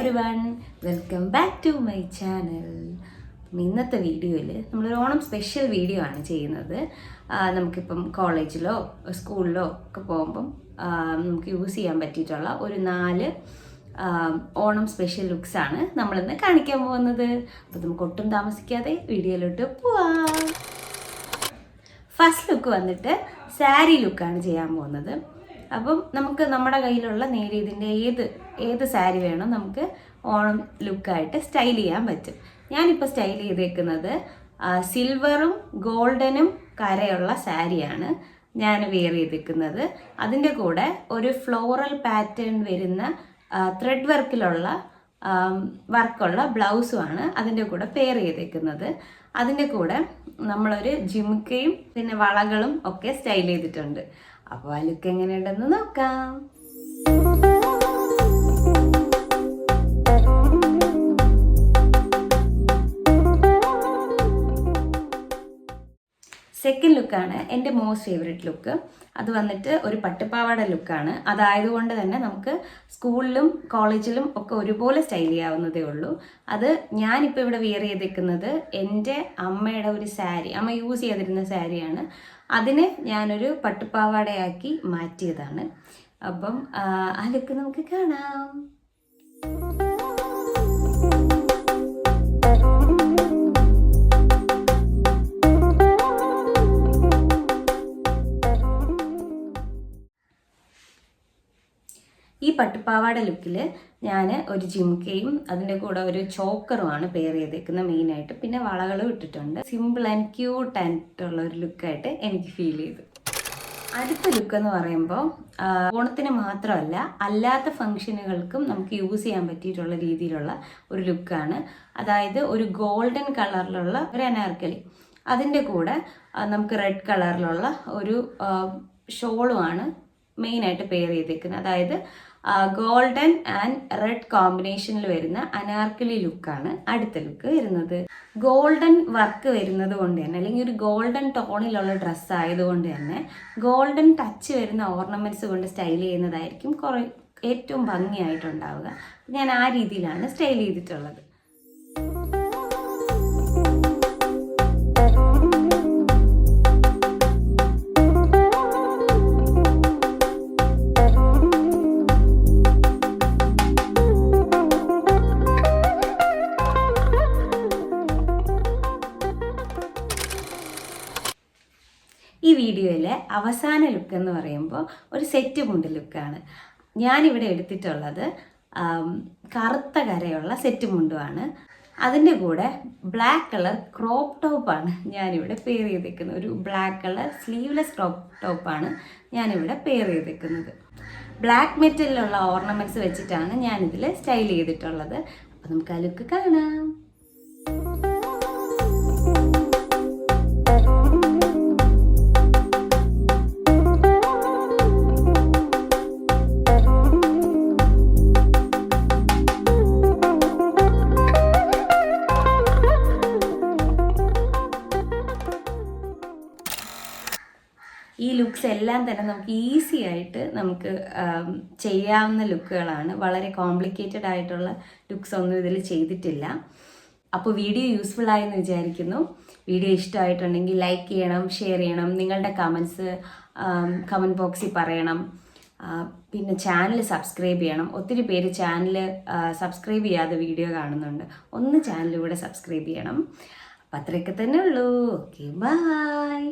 Everyone, welcome back to my channel. ഇന്നത്തെ വീഡിയോയിൽ നമ്മളൊരു ഓണം സ്പെഷ്യൽ വീഡിയോ ആണ് ചെയ്യുന്നത്. നമുക്കിപ്പം കോളേജിലോ സ്കൂളിലോ ഒക്കെ പോകുമ്പം നമുക്ക് യൂസ് ചെയ്യാൻ പറ്റിയിട്ടുള്ള ഒരു 4 ഓണം സ്പെഷ്യൽ ലുക്സാണ് നമ്മളിന്ന് കാണിക്കാൻ പോകുന്നത്. അപ്പോൾ നമുക്ക് ഒട്ടും താമസിക്കാതെ വീഡിയോയിലോട്ട് പോവാം. ഫസ്റ്റ് ലുക്ക് വന്നിട്ട് സാരി ലുക്കാണ് ചെയ്യാൻ പോകുന്നത്. അപ്പം നമുക്ക് നമ്മുടെ കയ്യിലുള്ള നേരിയതിൻ്റെ ഏത് സാരി വേണം നമുക്ക് ഓണം ലുക്കായിട്ട് സ്റ്റൈൽ ചെയ്യാൻ പറ്റും. ഞാനിപ്പോൾ സ്റ്റൈൽ ചെയ്തേക്കുന്നത് സിൽവറും ഗോൾഡനും കരയുള്ള സാരിയാണ് ഞാൻ വെയർ ചെയ്തേക്കുന്നത്. അതിൻ്റെ കൂടെ ഒരു ഫ്ലോറൽ പാറ്റേൺ വരുന്ന ത്രെഡ് വർക്കുള്ള ബ്ലൗസുമാണ് അതിൻ്റെ കൂടെ പെയർ ചെയ്തേക്കുന്നത്. അതിൻ്റെ കൂടെ നമ്മളൊരു ജിമുക്കയും പിന്നെ വളകളും ഒക്കെ സ്റ്റൈൽ ചെയ്തിട്ടുണ്ട്. അപ്പോൾ ആ ലുക്ക് എങ്ങനെയുണ്ടെന്ന് നോക്കാം. സെക്കൻഡ് ലുക്കാണ് എൻ്റെ മോസ്റ്റ് ഫേവറേറ്റ് ലുക്ക്. അത് വന്നിട്ട് ഒരു പട്ടുപാവാട ലുക്കാണ്. അതായതുകൊണ്ട് തന്നെ നമുക്ക് സ്കൂളിലും കോളേജിലും ഒക്കെ ഒരുപോലെ സ്റ്റൈൽ ചെയ്യാവുന്നതേ ഉള്ളൂ. അത് ഞാനിപ്പോൾ ഇവിടെ വെയർ ചെയ്തേക്കുന്നത് എൻ്റെ അമ്മയുടെ ഒരു സാരി, അമ്മ യൂസ് ചെയ്തിരുന്ന സാരിയാണ്. അതിനെ ഞാനൊരു പട്ടുപാവാടയാക്കി മാറ്റിയതാണ്. അപ്പം ആ ലുക്ക് നമുക്ക് കാണാം. ഈ പട്ടുപാവാട ലുക്കിൽ ഞാൻ ഒരു ജിംക്കയും അതിൻ്റെ കൂടെ ഒരു ചോക്കറുമാണ് പെയർ ചെയ്തേക്കുന്നത് മെയിനായിട്ട്. പിന്നെ വളകളും ഇട്ടിട്ടുണ്ട്. സിമ്പിൾ ആൻഡ് ക്യൂട്ട് ആയിട്ടുള്ള ഒരു ലുക്കായിട്ട് എനിക്ക് ഫീൽ ചെയ്തു. അടുത്ത ലുക്ക് എന്ന് പറയുമ്പോൾ ഓണത്തിന് മാത്രമല്ല അല്ലാത്ത ഫംഗ്ഷനുകൾക്കും നമുക്ക് യൂസ് ചെയ്യാൻ പറ്റിയിട്ടുള്ള രീതിയിലുള്ള ഒരു ലുക്കാണ്. അതായത് ഒരു ഗോൾഡൻ കളറിലുള്ള ഒരു അനാർക്കലി, അതിൻ്റെ കൂടെ നമുക്ക് റെഡ് കളറിലുള്ള ഒരു ഷോളുമാണ് മെയിനായിട്ട് പെയർ ചെയ്തേക്കുന്നത്. അതായത് ഗോൾഡൻ ആൻഡ് റെഡ് കോമ്പിനേഷനിൽ വരുന്ന അനാർക്കലി ലുക്കാണ് അടുത്ത ലുക്ക് വരുന്നത്. ഗോൾഡൻ വർക്ക് വരുന്നത് കൊണ്ട് തന്നെ, അല്ലെങ്കിൽ ഒരു ഗോൾഡൻ ടോണിലുള്ള ഡ്രസ്സ് ആയതുകൊണ്ട് തന്നെ ഗോൾഡൻ ടച്ച് വരുന്ന ഓർണമെൻറ്റ്സ് കൊണ്ട് സ്റ്റൈൽ ചെയ്യുന്നതായിരിക്കും ഏറ്റവും ഭംഗിയായിട്ടുണ്ടാവുക. ഞാൻ ആ രീതിയിലാണ് സ്റ്റൈൽ ചെയ്തിട്ടുള്ളത്. ഈ വീഡിയോയിലെ അവസാന ലുക്ക് എന്ന് പറയുമ്പോൾ ഒരു സെറ്റ് മുണ്ട് ലുക്കാണ്. ഞാനിവിടെ എടുത്തിട്ടുള്ളത് കറുത്ത കരയുള്ള സെറ്റ് മുണ്ടുമാണ്. അതിൻ്റെ കൂടെ ബ്ലാക്ക് കളർ ക്രോപ്പ് ടോപ്പാണ് ഞാനിവിടെ പെയർ ചെയ്തേക്കുന്നത്. ഒരു ബ്ലാക്ക് കളർ സ്ലീവ്ലെസ് ക്രോപ്പ് ടോപ്പാണ് ഞാനിവിടെ പെയർ ചെയ്തേക്കുന്നത്. ബ്ലാക്ക് മെറ്റലിലുള്ള ഓർണമെൻറ്റ്സ് വെച്ചിട്ടാണ് ഞാനിതിൽ സ്റ്റൈൽ ചെയ്തിട്ടുള്ളത്. അപ്പോൾ നമുക്ക് ആ ലുക്ക് കാണാം. ഈ ലുക്സ് എല്ലാം തന്നെ നമുക്ക് ഈസി ആയിട്ട് നമുക്ക് ചെയ്യാവുന്ന ലുക്കുകളാണ്. വളരെ കോംപ്ലിക്കേറ്റഡ് ആയിട്ടുള്ള ലുക്സ് ഒന്നും ഇതിൽ ചെയ്തിട്ടില്ല. അപ്പോൾ വീഡിയോ യൂസ്ഫുൾ ആയെന്ന് വിചാരിക്കുന്നു. വീഡിയോ ഇഷ്ടമായിട്ടുണ്ടെങ്കിൽ ലൈക്ക് ചെയ്യണം, ഷെയർ ചെയ്യണം, നിങ്ങളുടെ കമൻസ് കമൻറ്റ് ബോക്സിൽ പറയണം. പിന്നെ ചാനൽ സബ്സ്ക്രൈബ് ചെയ്യണം. ഒത്തിരി പേര് ചാനൽ സബ്സ്ക്രൈബ് ചെയ്യാതെ വീഡിയോ കാണുന്നുണ്ട്. ഒന്ന് ചാനലിലൂടെ സബ്സ്ക്രൈബ് ചെയ്യണം. അപ്പം അത്രയൊക്കെ തന്നെ ഉള്ളൂ. Okay, by.